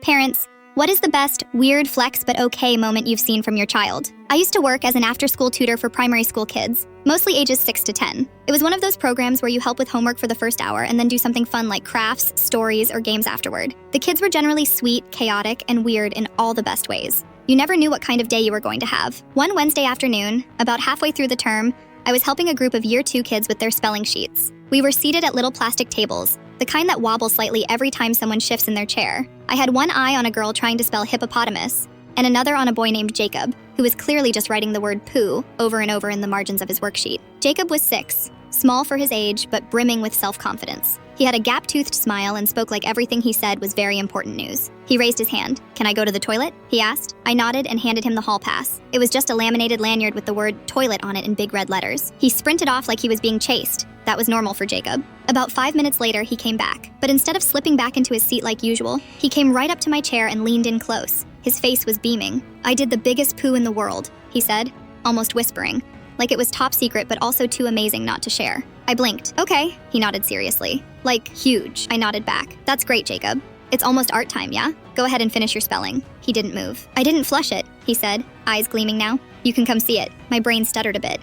Parents, what is the best weird flex but okay moment you've seen from your child? I used to work as an after-school tutor for primary school kids, mostly ages 6 to 10. It was one of those programs where you help with homework for the first hour and then do something fun like crafts, stories, or games afterward. The kids were generally sweet, chaotic, and weird in all the best ways. You never knew what kind of day you were going to have. One Wednesday afternoon, about halfway through the term, I was helping a group of Year 2 kids with their spelling sheets. We were seated at little plastic tables, the kind that wobble slightly every time someone shifts in their chair. I had one eye on a girl trying to spell hippopotamus, and another on a boy named Jacob, who was clearly just writing the word poo over and over in the margins of his worksheet. Jacob was 6, small for his age, but brimming with self-confidence. He had a gap-toothed smile and spoke like everything he said was very important news. He raised his hand. "Can I go to the toilet?" he asked. I nodded and handed him the hall pass. It was just a laminated lanyard with the word toilet on it in big red letters. He sprinted off like he was being chased. That was normal for Jacob. About 5 minutes later, he came back. But instead of slipping back into his seat like usual, he came right up to my chair and leaned in close. His face was beaming. "I did the biggest poo in the world," he said, almost whispering, like it was top secret but also too amazing not to share. I blinked. "Okay," he nodded seriously. "Like, huge," I nodded back. "That's great, Jacob. It's almost art time, yeah? Go ahead and finish your spelling." He didn't move. "I didn't flush it," he said, eyes gleaming now. "You can come see it." My brain stuttered a bit.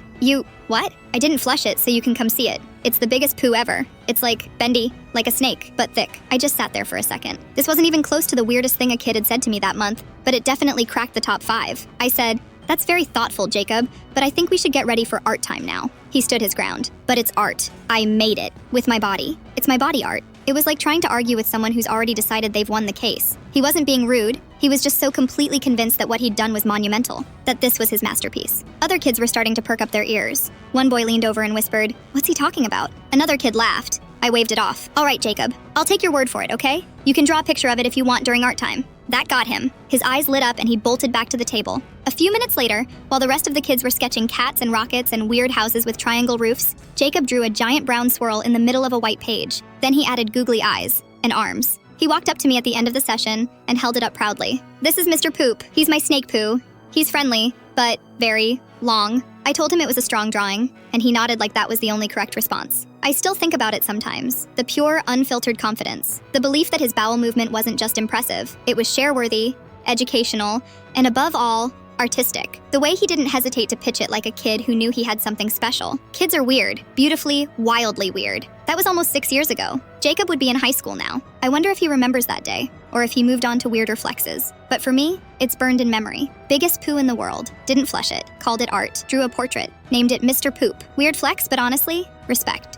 What? "I didn't flush it, so you can come see it. It's the biggest poo ever. It's like bendy, like a snake, but thick." I just sat there for a second. This wasn't even close to the weirdest thing a kid had said to me that month, but it definitely cracked the top 5. I said, "That's very thoughtful, Jacob, but I think we should get ready for art time now." He stood his ground. "But it's art. I made it. With my body. It's my body art." It was like trying to argue with someone who's already decided they've won the case. He wasn't being rude. He was just so completely convinced that what he'd done was monumental, that this was his masterpiece. Other kids were starting to perk up their ears. One boy leaned over and whispered, "What's he talking about?" Another kid laughed. I waved it off. "All right, Jacob. I'll take your word for it, okay? You can draw a picture of it if you want during art time." That got him. His eyes lit up and he bolted back to the table. A few minutes later, while the rest of the kids were sketching cats and rockets and weird houses with triangle roofs, Jacob drew a giant brown swirl in the middle of a white page. Then he added googly eyes and arms. He walked up to me at the end of the session and held it up proudly. "This is Mr. Poop. He's my snake poo. He's friendly, but very long." I told him it was a strong drawing, and he nodded like that was the only correct response. I still think about it sometimes. The pure, unfiltered confidence. The belief that his bowel movement wasn't just impressive. It was share-worthy, educational, and above all, artistic. The way he didn't hesitate to pitch it like a kid who knew he had something special. Kids are weird. Beautifully, wildly weird. That was almost 6 years ago. Jacob would be in high school now. I wonder if he remembers that day, or if he moved on to weirder flexes. But for me, it's burned in memory. Biggest poo in the world. Didn't flush it. Called it art. Drew a portrait. Named it Mr. Poop. Weird flex, but honestly, respect.